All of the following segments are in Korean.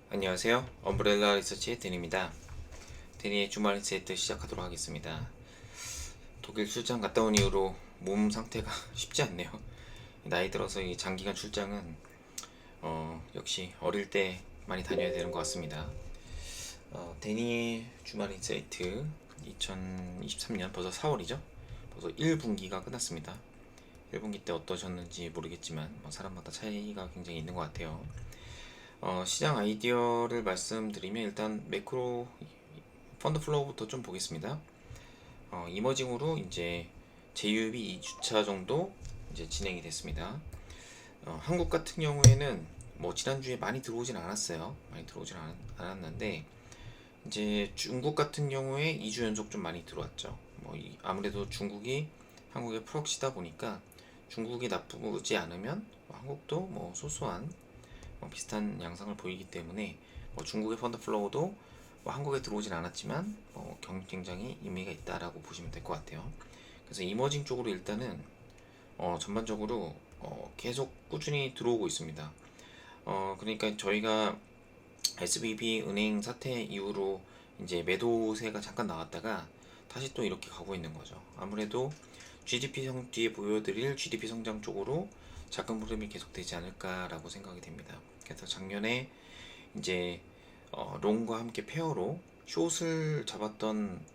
안녕하세요. 엄브렐라 리서치의 데니입니다. 데니의 주말 인사이트 시작하도록 하겠습니다. 독일 출장 갔다 온 이후로 몸 상태가 쉽지 않네요. 나이 들어서 이 장기간 출장은 역시 어릴 때 많이 다녀야 되는 것 같습니다. 데니의 주말 인사이트 2023년 벌써 4월이죠. 벌써 1분기가 끝났습니다. 1분기 때 어떠셨는지 모르겠지만 사람마다 차이가 굉장히 있는 것 같아요. 시장 아이디어를 말씀드리면 일단 매크로 펀드 플로우부터 좀 보겠습니다. 이머징으로 이제 제휴비 2주차 정도 이제 진행이 됐습니다. 한국 같은 경우에는 뭐 지난주에 많이 들어오진 않았어요. 많이 들어오진 않았는데 이제 중국 같은 경우에 2주 연속 좀 많이 들어왔죠. 아무래도 중국이 한국의 프록시다 보니까 중국이 나쁘지 않으면 한국도 뭐 소소한 비슷한 양상을 보이기 때문에 중국의 펀드 플로우도 한국에 들어오진 않았지만 굉장히 의미가 있다라고 보시면 될 것 같아요. 그래서 이머징 쪽으로 일단은 전반적으로 계속 꾸준히 들어오고 있습니다. 그러니까 저희가 SVB 은행 사태 이후로 이제 매도세가 잠깐 나왔다가 다시 또 이렇게 가고 있는 거죠. 아무래도 뒤에 보여드릴 GDP 성장 쪽으로 자금 흐름이 계속되지 않을까라고 생각이 됩니다. 그래서 작년에 이제 롱과 함께 페어로 숏을 잡았던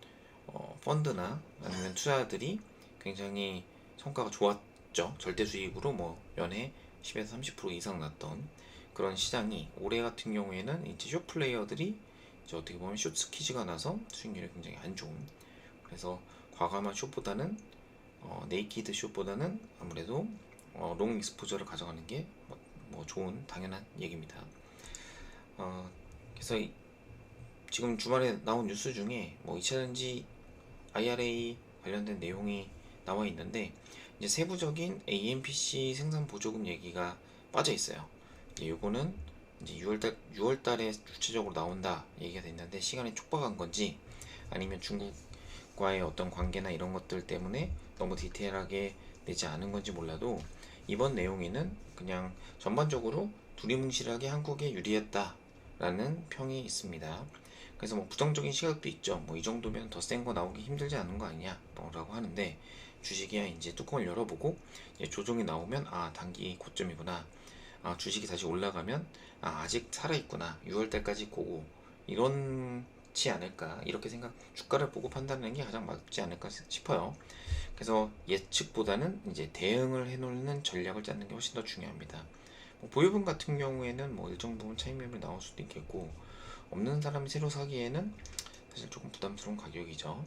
펀드나 아니면 투자들이 굉장히 성과가 좋았죠. 절대 수익으로 연에 10에서 30% 이상 났던 그런 시장이 올해 같은 경우에는 이제 숏 플레이어들이 이제 어떻게 보면 숏 스퀴즈가 나서 수익률이 굉장히 안 좋은, 그래서 과감한 숏보다는 네이키드 숏보다는 아무래도 롱 익스포저를 가져가는 게 좋은 당연한 얘기입니다. 그래서 지금 주말에 나온 뉴스 중에 2차전지 IRA 관련된 내용이 나와 있는데 이제 세부적인 AMPC 생산 보조금 얘기가 빠져 있어요. 이거는 이제 6월달에 구체적으로 나온다 얘기가 됐는데 시간이 촉박한 건지 아니면 중국과의 어떤 관계나 이런 것들 때문에 너무 디테일하게 내지 않은 건지 몰라도 이번 내용에는 그냥 전반적으로 두리뭉실하게 한국에 유리했다라는 평이 있습니다. 그래서 부정적인 시각도 있죠. 이 정도면 더 센 거 나오기 힘들지 않은 거 아니냐 라고 하는데, 주식이야 이제 뚜껑을 열어보고 이제 조정이 나오면 단기 고점이구나, 주식이 다시 올라가면 아직 살아있구나, 6월달까지 고고, 이런지 않을까, 이렇게 주가를 보고 판단하는 게 가장 맞지 않을까 싶어요. 그래서 예측보다는 이제 대응을 해놓는 전략을 짜는 게 훨씬 더 중요합니다. 보유분 같은 경우에는 일정 부분 차익 매물이 나올 수도 있겠고, 없는 사람이 새로 사기에는 사실 조금 부담스러운 가격이죠.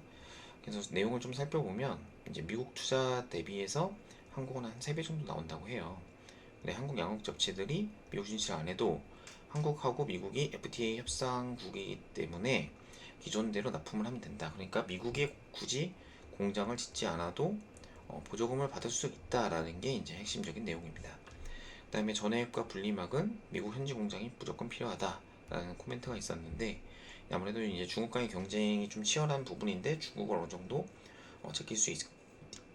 그래서 내용을 좀 살펴보면 이제 미국 투자 대비해서 한국은 한 3배 정도 나온다고 해요. 근데 한국 양국 잡지들이 미국 진출 안 해도 한국하고 미국이 FTA 협상국이기 때문에 기존대로 납품을 하면 된다. 그러니까 미국에 굳이 공장을 짓지 않아도 보조금을 받을 수 있다라는 게 이제 핵심적인 내용입니다. 그 다음에 전해액과 분리막은 미국 현지 공장이 무조건 필요하다라는 코멘트가 있었는데, 아무래도 이제 중국과의 경쟁이 좀 치열한 부분인데 중국을 어느 정도 제낄 수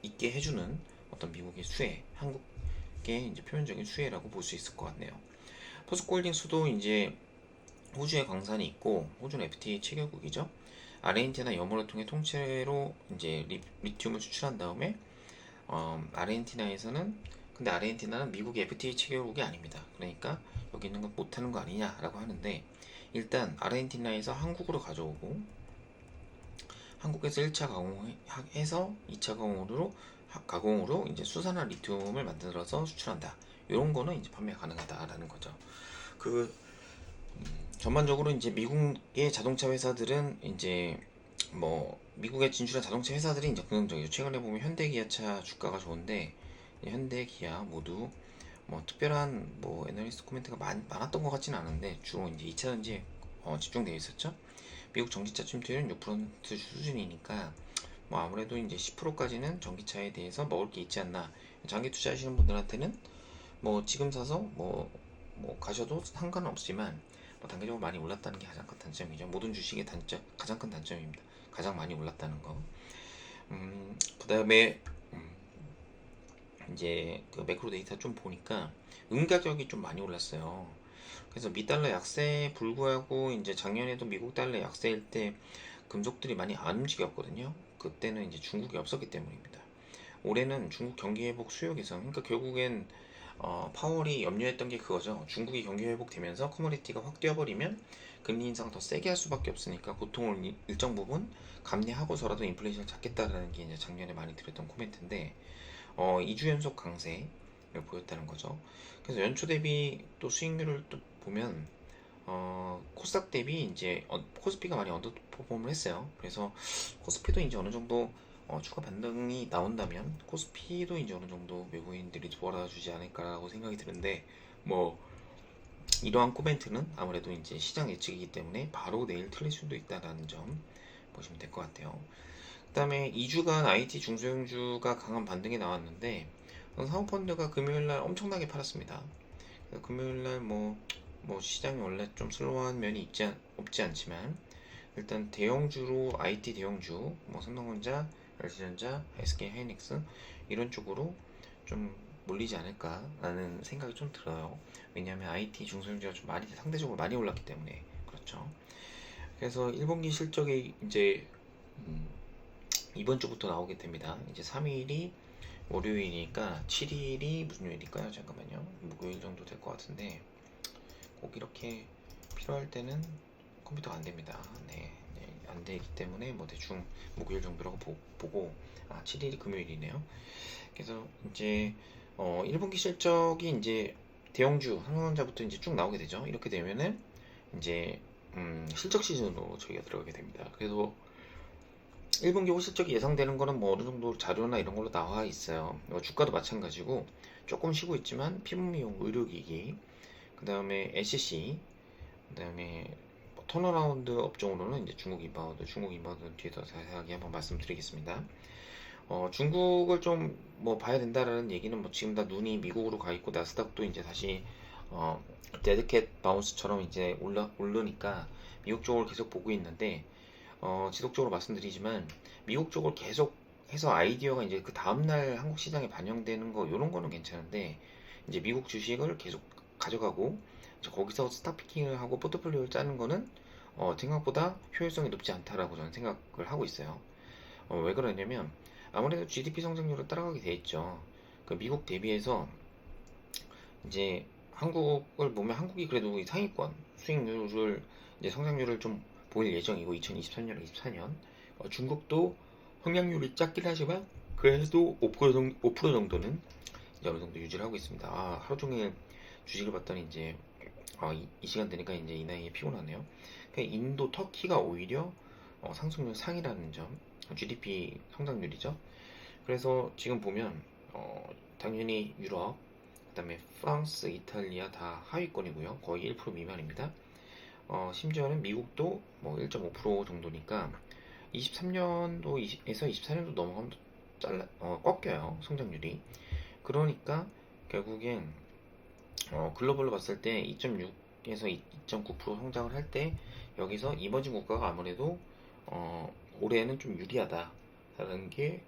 있게 해주는 어떤 미국의 수혜, 한국의 이제 표면적인 수혜라고 볼 수 있을 것 같네요. 포스코홀딩스도 이제 호주에 광산이 있고 호주는 FTA 체결국이죠. 아르헨티나 염호를 통해 통째로 이제 리튬을 수출한 다음에 아르헨티나에서는, 근데 아르헨티나는 미국의 FTA 체결국이 아닙니다. 그러니까 여기 있는 건 못하는 거 아니냐라고 하는데, 일단 아르헨티나에서 한국으로 가져오고 한국에서 1차 가공해서 2차 가공으로 이제 수산화 리튬을 만들어서 수출한다. 이런 거는 이제 판매 가능하다라는 거죠. 그 전반적으로 이제 미국의 자동차 회사들은 이제 미국에 진출한 자동차 회사들이 이제 긍정적이죠. 최근에 보면 현대 기아차 주가가 좋은데 현대 기아 모두 특별한 애널리스트 코멘트가 많았던 것 같지는 않은데 주로 이제 2차 전지에 집중되어 있었죠. 미국 전기차 침투율은 6% 수준이니까 아무래도 이제 10%까지는 전기차에 대해서 먹을 게 있지 않나. 장기 투자하시는 분들한테는 지금 사서 가셔도 상관은 없지만 단기적으로 많이 올랐다는 게 가장 큰 단점이죠. 모든 주식의 가장 큰 단점입니다. 가장 많이 올랐다는 거. 그 다음에 이제 그 매크로 데이터 좀 보니까 가격이 좀 많이 올랐어요. 그래서 미달러 약세에 불구하고 이제 작년에도 미국 달러 약세일 때 금속들이 많이 안 움직였거든요. 그때는 이제 중국이 없었기 때문입니다. 올해는 중국 경기 회복 수요 개선, 그러니까 결국엔 파월이 염려했던 게 그거죠. 중국이 경기 회복되면서 커머디티가 확 뛰어버리면 금리 인상 더 세게 할 수밖에 없으니까 고통을 일정 부분 감내하고서라도 인플레이션을 잡겠다라는 게 이제 작년에 많이 들었던 코멘트인데 2주 연속 강세를 보였다는 거죠. 그래서 연초 대비 또 수익률을 또 보면 코스닥 대비 이제 코스피가 많이 언더퍼폼을 했어요. 그래서 코스피도 이제 어느 정도 추가 반등이 나온다면 코스피도 이제 어느 정도 외국인들이 도와주지 않을까라고 생각이 드는데 뭐 이러한 코멘트는 아무래도 이제 시장 예측이기 때문에 바로 내일 틀릴 수도 있다라는 점 보시면 될 것 같아요. 그다음에 2주간 IT 중소형주가 강한 반등이 나왔는데 사모펀드가 금요일날 엄청나게 팔았습니다. 금요일날 뭐 시장이 원래 좀 슬로우한 면이 없지 않지만 일단 대형주로 IT 대형주 뭐 삼성전자, LG전자, SK하이닉스 이런 쪽으로 좀 몰리지 않을까라는 생각이 좀 들어요. 왜냐하면 IT 중소형주가 좀 많이 상대적으로 많이 올랐기 때문에 그렇죠. 그래서 1분기 실적이 이제 이번 주부터 나오게 됩니다. 이제 3일이 월요일이니까 7일이 무슨 요일일까요? 잠깐만요. 목요일 정도 될 것 같은데 꼭 이렇게 필요할 때는 컴퓨터가 안 됩니다. 네, 안 되기 때문에 뭐 대충 목요일 정도라고 보고 7일이 금요일이네요. 그래서 이제 1분기 실적이 이제 대형주 삼성전자부터 이제 쭉 나오게 되죠. 이렇게 되면은 이제 실적 시즌으로 저희가 들어가게 됩니다. 그래서 1분기 호실적이 예상되는 거는 뭐 어느 정도 자료나 이런 걸로 나와 있어요. 주가도 마찬가지고 조금 쉬고 있지만 피부미용 의료기기, 그 다음에 SC, 그 다음에 턴어라운드 업종으로는 이제 중국 인바운드 뒤에서 자세하게 한번 말씀드리겠습니다. 중국을 좀 뭐 봐야 된다라는 얘기는 뭐 지금 다 눈이 미국으로 가 있고 나스닥도 이제 다시 데드캣 바운스처럼 이제 오르니까 미국 쪽을 계속 보고 있는데 지속적으로 말씀드리지만 미국 쪽을 계속 해서 아이디어가 이제 그 다음날 한국 시장에 반영되는 거 이런 거는 괜찮은데 이제 미국 주식을 계속 가져가고 거기서 스탑피킹을 하고 포트폴리오를 짜는 거는 생각보다 효율성이 높지 않다라고 저는 생각을 하고 있어요. 왜 그러냐면 아무래도 GDP 성장률을 따라가게 돼 있죠. 그 미국 대비해서 이제 한국을 보면 한국이 그래도 상위권 수익률을 이제 성장률을 좀 보일 예정이고 2023년, 24년 중국도 성장률이 작긴 하지만 그래도 5% 정도는 이제 어느 정도 유지를 하고 있습니다. 하루 종일 주식을 봤더니 이제 이 시간 되니까 이제 이 나이에 피곤하네요. 인도, 터키가 오히려 상승률 상이라는 점, GDP 성장률이죠. 그래서 지금 보면 당연히 유럽, 그다음에 프랑스, 이탈리아 다 하위권이고요. 거의 1% 미만입니다. 심지어는 미국도 뭐 1.5% 정도니까 23년도에서 24년도 넘어가면 꺾여요. 성장률이. 그러니까 결국엔 글로벌로 봤을 때 2.6에서 2.9% 성장을 할 때 여기서 이머징 국가가 아무래도 올해는 좀 유리하다라는 게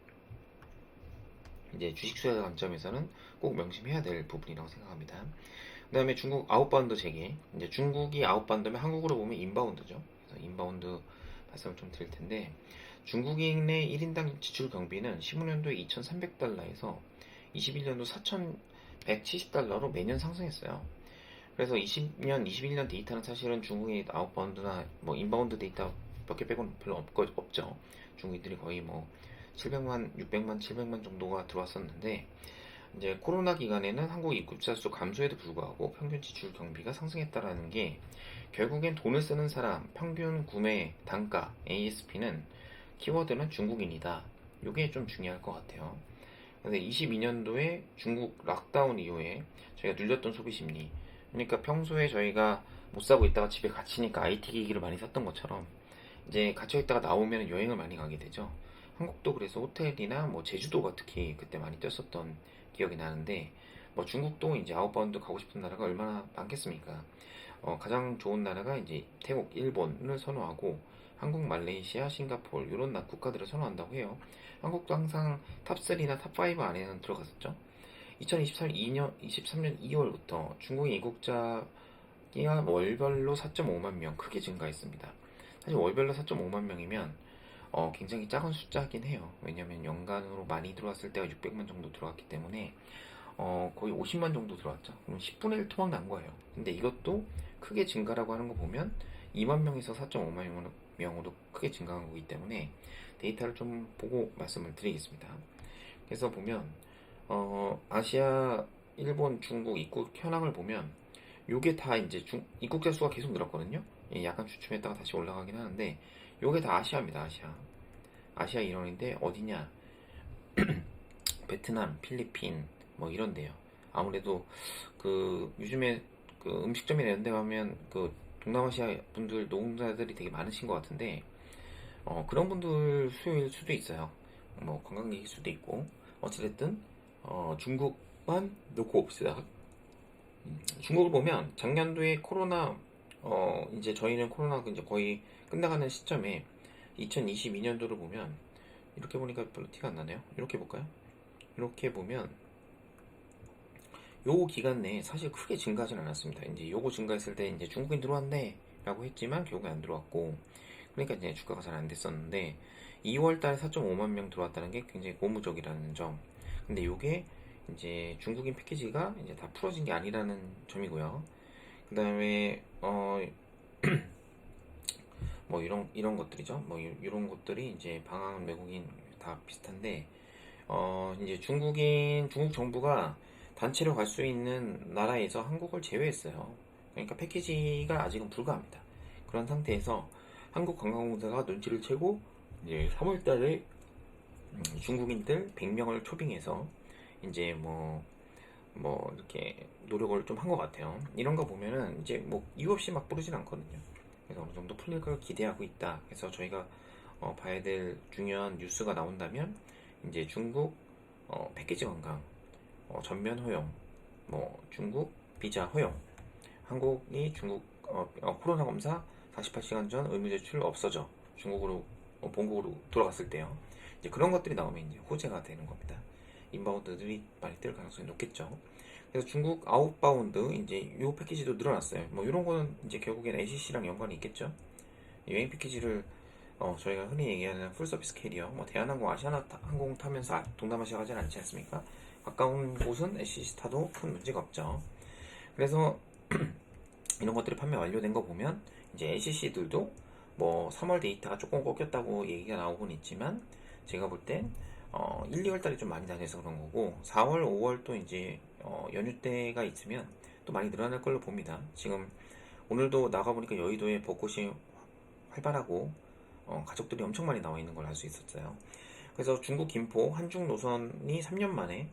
이제 주식 투자 관점에서는 꼭 명심해야 될 부분이라고 생각합니다. 그 다음에 중국 아웃바운드 재개. 이제 중국이 아웃바운드면 한국으로 보면 인바운드죠. 그래서 인바운드 말씀을 좀 드릴 텐데 중국인의 1인당 지출 경비는 15년도에 2,300달러에서 21년도 4,170달러로 매년 상승했어요. 그래서 20년, 21년 데이터는 사실은 중국의 아웃바운드나 뭐 인바운드 데이터 몇 개 빼고는 별로 없죠. 중국인들이 거의 뭐 700만, 600만, 700만 정도가 들어왔었는데 이제 코로나 기간에는 한국 입국자 수 감소에도 불구하고 평균 지출 경비가 상승했다라는 게 결국엔 돈을 쓰는 사람 평균 구매 단가 ASP는 키워드는 중국인이다. 이게 좀 중요할 것 같아요. 근데 22년도에 중국 락다운 이후에 저희가 눌렸던 소비 심리, 그러니까 평소에 저희가 못 사고 있다가 집에 갇히니까 IT 기기를 많이 샀던 것처럼 이제 갇혀 있다가 나오면 여행을 많이 가게 되죠. 한국도 그래서 호텔이나 뭐 제주도가 특히 그때 많이 뛰었었던 기억이 나는데 뭐 중국도 이제 아웃바운드 가고 싶은 나라가 얼마나 많겠습니까? 가장 좋은 나라가 이제 태국, 일본을 선호하고 한국, 말레이시아, 싱가포르 이런 국가들을 선호한다고 해요. 한국도 항상 탑3나 탑5 안에는 들어갔었죠. 2023년 2월부터 중국인 입국자 끼가 월별로 4.5만 명 크게 증가했습니다. 사실 월별로 4.5만 명이면 굉장히 작은 숫자긴 해요. 왜냐면 연간으로 많이 들어왔을 때가 600만 정도 들어왔기 때문에 거의 50만 정도 들어왔죠. 그럼 10분의 1 토막 난 거예요. 근데 이것도 크게 증가라고 하는 거 보면 2만 명에서 4.5만 명으로 크게 증가한 거기 때문에 데이터를 좀 보고 말씀을 드리겠습니다. 그래서 보면 아시아, 일본, 중국 입국 현황을 보면 요게 다 이제 입국자 수가 계속 늘었거든요. 예, 약간 주춤했다가 다시 올라가긴 하는데 요게 다 아시아입니다. 아시아 일원인데 어디냐? 베트남, 필리핀 뭐 이런데요. 아무래도 그 요즘에 그 음식점이나 이런 데 가면 그 동남아시아 분들 노동자들이 되게 많으신 것 같은데 그런 분들 수요일 수도 있어요. 뭐 관광객일 수도 있고 어찌됐든 중국만 놓고 봅시다. 중국을 보면 작년도에 코로나 이제 저희는 코로나가 이제 거의 끝나가는 시점에 2022년도를 보면 이렇게 보니까 별로 티가 안 나네요. 이렇게 볼까요? 이렇게 보면 요 기간 내에 사실 크게 증가하진 않았습니다. 이제 요거 증가했을 때 이제 중국인 들어왔네 라고 했지만 결국에 안 들어왔고 그러니까 이제 주가가 잘 안 됐었는데 2월 달에 4.5만 명 들어왔다는 게 굉장히 고무적이라는 점. 근데 요게 이제 중국인 패키지가 이제 다 풀어진 게 아니라는 점이고요. 그 다음에 뭐 이런 것들이죠. 뭐 이런 것들이 이제 방한 외국인 다 비슷한데 이제 중국 정부가 단체로 갈 수 있는 나라에서 한국을 제외했어요. 그러니까 패키지가 아직은 불가합니다. 그런 상태에서 한국 관광공사가 눈치를 채고 이제 3월 달에 중국인들 100명을 초빙해서 이제 이렇게 노력을 좀 한 것 같아요. 이런 거 보면은 이제 뭐 이유 없이 막 부르진 않거든요. 그래서 어느 정도 풀릴 걸 기대하고 있다. 그래서 저희가 봐야 될 중요한 뉴스가 나온다면 이제 중국 패키지 관광 전면 허용, 뭐 중국 비자 허용, 한국이 중국 코로나 검사 48시간 전 의무 제출 없어져 중국으로 본국으로 돌아갔을 때요. 이제 그런 것들이 나오면 이제 호재가 되는 겁니다. 인바운드들이 많이 뜰 가능성이 높겠죠. 그래서 중국 아웃바운드 이제 요 패키지도 늘어났어요. 뭐 이런 거는 이제 결국엔 LCC랑 연관이 있겠죠. 여행 패키지를 저희가 흔히 얘기하는 풀서비스 캐리어, 뭐 대한항공, 아시아나항공 타면서 동남아시아 가진 않지 않습니까? 가까운 곳은 LCC 타도 큰 문제가 없죠. 그래서 이런 것들이 판매 완료된 거 보면 이제 LCC들도 뭐 3월 데이터가 조금 꺾였다고 얘기가 나오곤 있지만 제가 볼 땐 1, 2월 달에 좀 많이 다녀서 그런 거고 4월, 5월 또 이제 연휴 때가 있으면 또 많이 늘어날 걸로 봅니다. 지금 오늘도 나가보니까 여의도에 벚꽃이 활발하고 가족들이 엄청 많이 나와 있는 걸 알 수 있었어요. 그래서 중국 김포 한중 노선이 3년 만에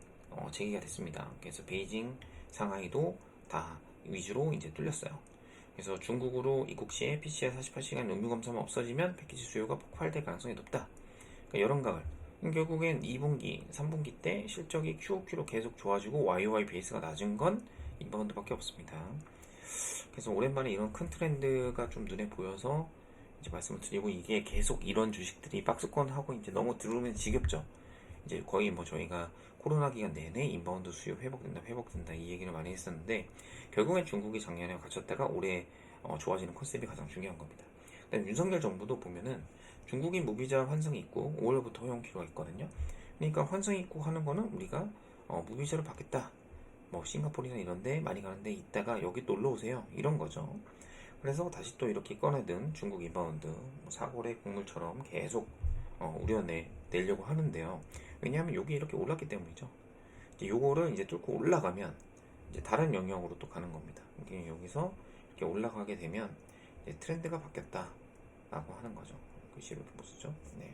재개가 됐습니다. 그래서 베이징, 상하이도 다 위주로 이제 뚫렸어요. 그래서 중국으로 입국 시에 PCR 48시간 의무 검사만 없어지면 패키지 수요가 폭발될 가능성이 높다. 그러니까 여름 가을 결국엔 2분기, 3분기 때 실적이 QOQ로 계속 좋아지고 YOY 베이스가 낮은 건 인바운드밖에 없습니다. 그래서 오랜만에 이런 큰 트렌드가 좀 눈에 보여서 이제 말씀을 드리고 이게 계속 이런 주식들이 박스권 하고 이제 너무 들어오면 지겹죠. 이제 거의 뭐 저희가 코로나 기간 내내 인바운드 수요 회복된다 이 얘기를 많이 했었는데 결국엔 중국이 작년에 갇혔다가 올해 좋아지는 컨셉이 가장 중요한 겁니다. 근데 윤석열 정부도 보면은 중국인 무비자 환승 입국 5월부터 허용 기로가 있거든요. 그러니까 환승 입국하는 거는 우리가 무비자를 받겠다. 뭐 싱가포르나 이런데 많이 가는데 있다가 여기 놀러 오세요. 이런 거죠. 그래서 다시 또 이렇게 꺼내든 중국 인바운드 사골의 국물처럼 계속 우려내려고 하는데요. 왜냐하면 여기 이렇게 올랐기 때문이죠. 이제 요거를 이제 뚫고 올라가면 이제 다른 영역으로 또 가는 겁니다. 이게 여기서 이렇게 올라가게 되면 이제 트렌드가 바뀌었다라고 하는 거죠. 글씨로 이렇게 못 쓰죠. 네.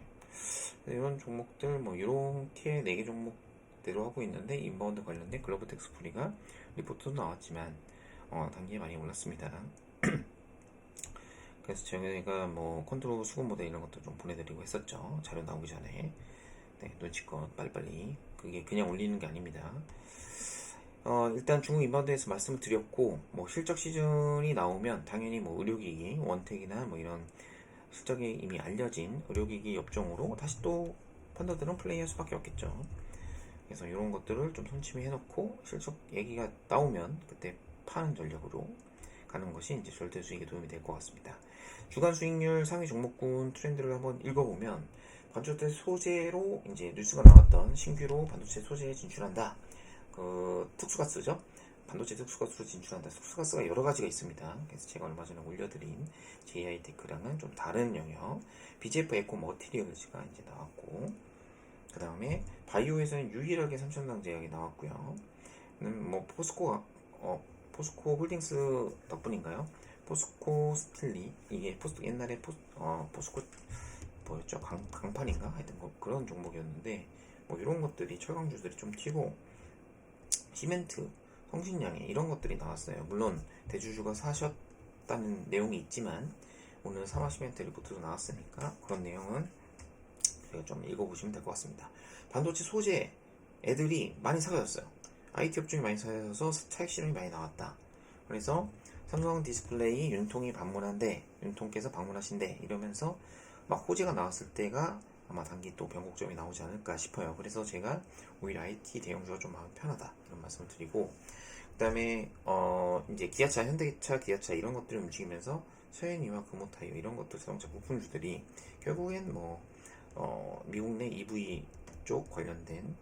이런 종목들 뭐 이렇게 4개 종목대로 하고 있는데 인바운드 관련된 글로벌텍스 프리가 리포트도 나왔지만 단기에 많이 올랐습니다. 그래서 저희가 뭐 컨트롤 수급 모델 이런 것도 좀 보내드리고 했었죠. 자료 나오기 전에. 네, 눈치껏 빨리빨리. 그게 그냥 올리는 게 아닙니다. 일단 중국 인바운드에서 말씀을 드렸고, 뭐 실적 시즌이 나오면 당연히 뭐 의료기기, 원택이나 뭐 이런 실적이 이미 알려진 의료기기 업종으로 다시 또 펀더들은 플레이할 수밖에 없겠죠. 그래서 이런 것들을 좀 손침해 놓고 실적 얘기가 나오면 그때 파는 전략으로 가는 것이 이제 절대 수익에 도움이 될 것 같습니다. 주간 수익률 상위 종목군 트렌드를 한번 읽어보면 반도체 소재로 이제 뉴스가 나왔던 신규로 반도체 소재에 진출한다. 그 특수가스죠. 반도체 특수가스로 진출한다. 특수가스가 여러 가지가 있습니다. 그래서 제가 얼마 전에 올려드린 JI테크랑은 좀 다른 영역, BGF 에코 머티리얼즈가 이제 나왔고, 그 다음에 바이오에서는 유일하게 삼천당 제약이 나왔고요. 뭐 포스코 홀딩스 덕분인가요? 포스코 스틸리, 이게 옛날에 포스코 뭐였죠? 강판인가? 하여튼 뭐 그런 종목이었는데, 뭐 이런 것들이 철강주들이 좀 튀고, 시멘트, 성신양해 이런 것들이 나왔어요. 물론 대주주가 사셨다는 내용이 있지만 오늘 사마시멘트 리포트도 나왔으니까 그런 내용은 제가 좀 읽어보시면 될 것 같습니다. 반도체 소재 애들이 많이 사라졌어요. IT 업종이 많이 사라져서 차익 실험이 많이 나왔다. 그래서 삼성 디스플레이 윤통이 방문한대, 윤통께서 방문하신대 이러면서 막 호재가 나왔을 때가 아마 단기 또 변곡점이 나오지 않을까 싶어요. 그래서 제가 오히려 IT 대형주가 좀 마음 편하다 이런 말씀을 드리고, 그 다음에 이제 기아차, 현대차, 기아차 이런 것들이 움직이면서 서현이와 금호타이어 이런 것들 자동차 부품주들이 결국엔 미국 내 EV 쪽 관련된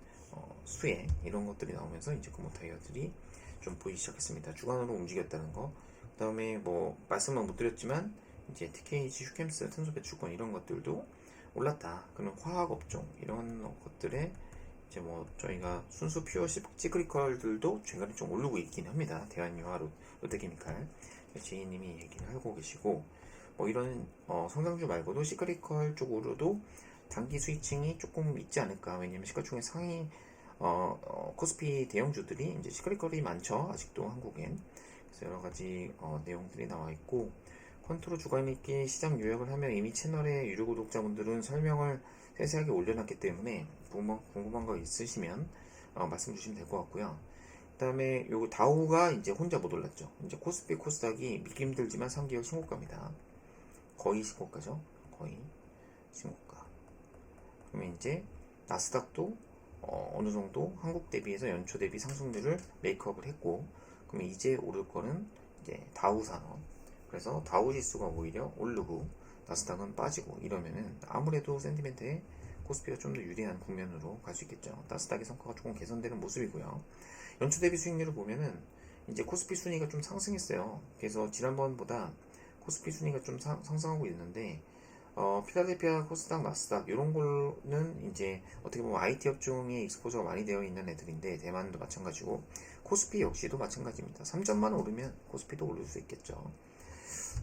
수혜 이런 것들이 나오면서 이제 금호타이어들이 좀 보이기 시작했습니다. 주간으로 움직였다는 거. 그 다음에 뭐 말씀은 못 드렸지만 이제 TKG, 슈캠스, 탄소 배출권 이런 것들도 올랐다. 그런 화학 업종 이런 것들에 이제 뭐 저희가 순수 퓨어 시크리컬들도 최근에 좀 오르고 있긴 합니다. 대한유화, 롯데케미칼 제이님이 얘기를 하고 계시고, 뭐 이런 성장주 말고도 시크리컬 쪽으로도 단기 스위칭이 조금 있지 않을까. 왜냐면 시가총액 상위 코스피 대형주들이 이제 시크리컬이 많죠. 아직도 한국엔. 그래서 여러 가지 내용들이 나와 있고, 컨트롤 주간읽기 시장 요약을 하면 이미 채널의 유료 구독자분들은 설명을 세세하게 올려놨기 때문에 궁금한 거 있으시면 말씀 주시면 될 것 같고요. 그 다음에 요거 다우가 이제 혼자 못 올랐죠. 이제 코스피 코스닥이 믿기 힘들지만 3개월 신고가입니다. 거의 신고가죠. 거의 신고가. 그러면 이제 나스닥도 어느 정도 한국 대비해서 연초 대비 상승률을 메이크업을 했고, 그러면 이제 오를 거는 이제 다우 산업. 그래서 다우 지수가 오히려 오르고 나스닥은 빠지고 이러면은 아무래도 센티멘트에 코스피가 좀 더 유리한 국면으로 갈 수 있겠죠. 나스닥의 성과가 조금 개선되는 모습이고요. 연초 대비 수익률을 보면은 이제 코스피 순위가 좀 상승했어요. 그래서 지난번보다 코스피 순위가 좀 상승하고 있는데, 필라델피아, 코스닥, 나스닥 이런 거는 이제 어떻게 보면 IT 업종에 익스포저가 많이 되어 있는 애들인데, 대만도 마찬가지고 코스피 역시도 마찬가지입니다. 3점만 오르면 코스피도 오를 수 있겠죠.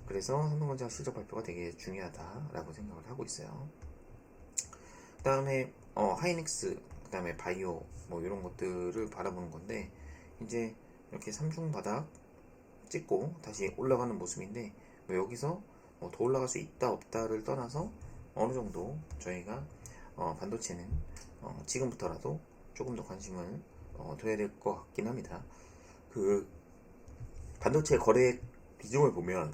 그래서 삼성전자 실적 발표가 되게 중요하다라고 생각을 하고 있어요. 그 다음에 하이닉스, 그 다음에 바이오 뭐 이런 것들을 바라보는 건데, 이제 이렇게 3중 바닥 찍고 다시 올라가는 모습인데, 뭐 여기서 더 올라갈 수 있다 없다를 떠나서 어느 정도 저희가 반도체는 지금부터라도 조금 더 관심을 둬야 될 것 같긴 합니다. 그 반도체 거래 비중을 보면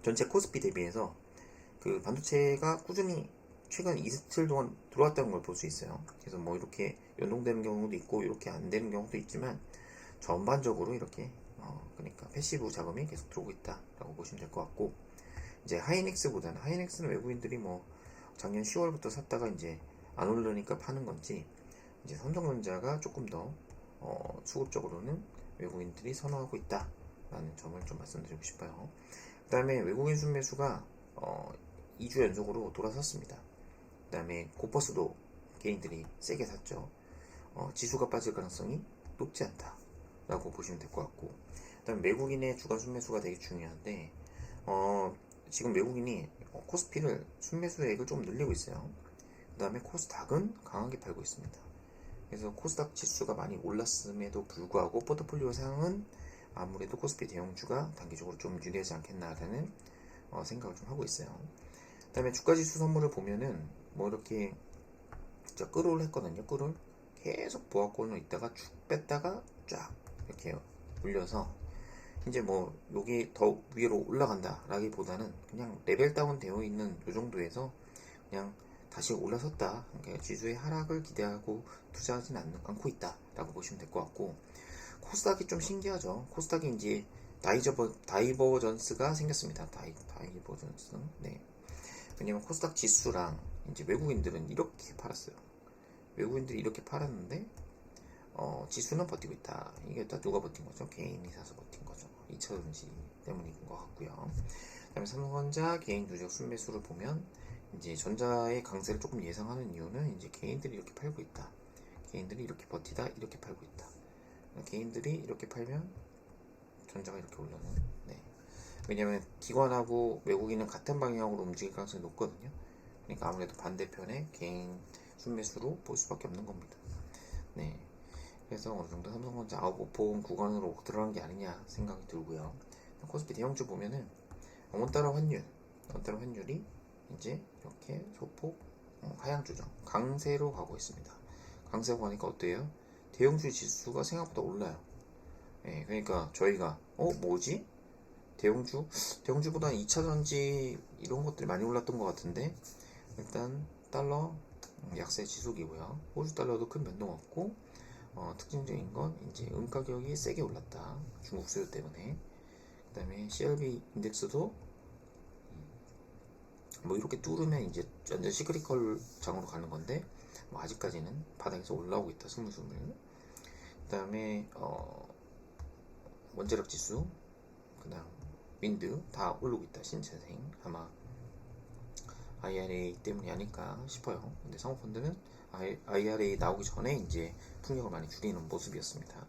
전체 코스피 대비해서 그 반도체가 꾸준히 최근 이틀 동안 들어왔다는 걸 볼 수 있어요. 그래서 뭐 이렇게 연동되는 경우도 있고 이렇게 안 되는 경우도 있지만 전반적으로 이렇게 그러니까 패시브 자금이 계속 들어오고 있다라고 보시면 될 것 같고, 이제 하이닉스보다는, 하이닉스는 외국인들이 뭐 작년 10월부터 샀다가 이제 안 오르니까 파는 건지, 이제 삼성전자가 조금 더 수급적으로는 외국인들이 선호하고 있다라는 점을 좀 말씀드리고 싶어요. 그 다음에 외국인 순매수가 2주 연속으로 돌아섰습니다. 그 다음에 고퍼스도 개인들이 세게 샀죠. 지수가 빠질 가능성이 높지 않다 라고 보시면 될 것 같고, 그 다음에 외국인의 주간 순매수가 되게 중요한데, 지금 외국인이 코스피를 순매수액을 좀 늘리고 있어요. 그 다음에 코스닥은 강하게 팔고 있습니다. 그래서 코스닥 지수가 많이 올랐음에도 불구하고 포트폴리오 상은 아무래도 코스피 대형주가 단기적으로 좀 유리하지 않겠나라는 생각을 좀 하고 있어요. 그 다음에 주가지수 선물을 보면은 뭐 이렇게 진짜 끌어올 했거든요. 끌어올 계속 보합권으로 있다가 쭉 뺐다가 쫙 이렇게 올려서 이제 뭐 여기 더 위로 올라간다 라기보다는 그냥 레벨 다운 되어 있는 요 정도에서 그냥 다시 올라섰다, 그러니까 지수의 하락을 기대하고 투자하진 않고 있다 라고 보시면 될 것 같고, 코스닥이 좀 신기하죠. 코스닥이 이제 다이버전스가 생겼습니다. 다이버전스. 네. 왜냐면 코스닥 지수랑 이제 외국인들은 이렇게 팔았어요. 외국인들이 이렇게 팔았는데 지수는 버티고 있다. 이게 다 누가 버틴 거죠? 개인이 사서 버틴 거죠. 2차전지 때문인 것 같고요. 그다음에 삼성전자 개인 누적 순매수를 보면 이제 전자의 강세를 조금 예상하는 이유는 이제 개인들이 이렇게 팔고 있다. 개인들이 이렇게 버티다 이렇게 팔고 있다. 개인들이 이렇게 팔면 전자가 이렇게 올라는. 네. 왜냐면 기관하고 외국인은 같은 방향으로 움직일 가능성이 높거든요. 그러니까 아무래도 반대편에 개인 순매수로 볼 수밖에 없는 겁니다. 네. 그래서 어느 정도 삼성전자 아웃퍼폼 구간으로 들어간 게 아니냐 생각이 들고요. 코스피 대형주 보면은 원달러 환율이 이제 이렇게 소폭 하향 조정, 강세로 가고 있습니다. 강세로 가니까 어때요? 대형주 지수가 생각보다 올라요. 예, 그러니까 저희가 뭐지? 대형주보다는 2차전지 이런 것들이 많이 올랐던 것 같은데 일단 달러 약세 지속이고요. 호주 달러도 큰 변동 없고 특징적인 건 이제 가격이 세게 올랐다. 중국 수요 때문에. 그 다음에 CLB 인덱스도 뭐 이렇게 뚫으면 이제 완전 시크릿컬 장으로 가는 건데 뭐 아직까지는 바닥에서 올라오고 있다. 스물스물. 그 다음에 원자력 지수, 그 다음 윈드 다 오르고 있다. 신재생 아마 IRA 때문이 아닐까 싶어요. 근데 사모펀드는 IRA 나오기 전에 이제 풍력을 많이 줄이는 모습이었습니다.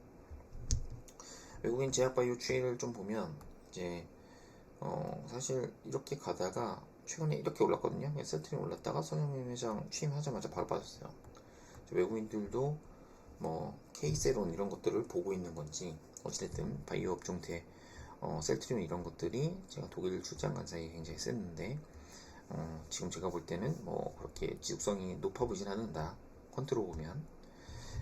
외국인 제약바이오 추이를 좀 보면 이제 사실 이렇게 가다가 최근에 이렇게 올랐거든요. 셀트린 올랐다가 손흥민 회장 취임하자마자 바로 빠졌어요. 외국인들도 뭐 K세론 이런 것들을 보고 있는 건지 어찌됐든 바이오 업종대 셀트리온 이런 것들이 제가 독일 출장 간 사이에 굉장히 셌는데 지금 제가 볼 때는 뭐 그렇게 지속성이 높아 보진 않는다. 퀀트로 보면.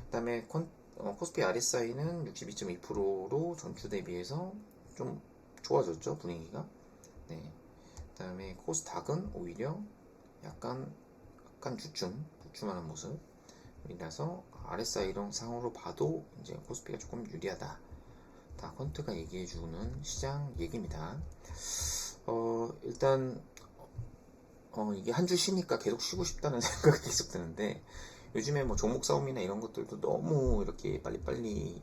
그 다음에 코스피 RSI는 62.2%로 전주 대비해서 좀 좋아졌죠, 분위기가. 네. 그 다음에 코스닥은 오히려 약간 주춤하는 모습이라서 RSI랑 상으로 봐도 이제 코스피가 조금 유리하다. 다 퀀트가 얘기해주는 시장 얘기입니다. 일단 이게 한 주 쉬니까 계속 쉬고 싶다는 생각이 계속 드는데 요즘에 뭐 종목 싸움이나 이런 것들도 너무 이렇게 빨리빨리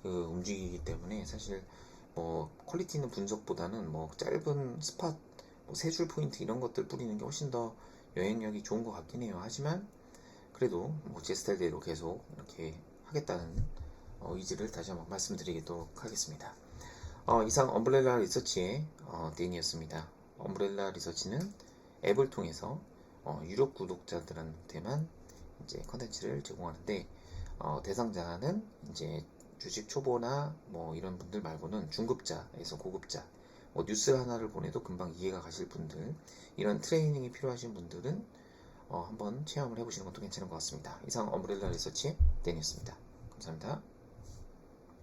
움직이기 때문에 사실 뭐 퀄리티 있는 분석보다는 뭐 짧은 스팟 뭐 세 줄 포인트 이런 것들 뿌리는 게 훨씬 더 여행력이 좋은 것 같긴 해요. 하지만 그래도 뭐 제 스타일대로 계속 이렇게 하겠다는 의지를 다시 한번 말씀드리도록 하겠습니다. 이상 엄브렐라 리서치의 데인이었습니다. 엄브렐라 리서치는 앱을 통해서 유료 구독자들한테만 이제 컨텐츠를 제공하는데 대상자는 이제 주식 초보나 뭐 이런 분들 말고는 중급자에서 고급자, 뭐 뉴스 하나를 보내도 금방 이해가 가실 분들, 이런 트레이닝이 필요하신 분들은 한번 체험을 해보시는 것도 괜찮은 것 같습니다. 이상 엄브렐라 리서치의 데니였습니다. 감사합니다.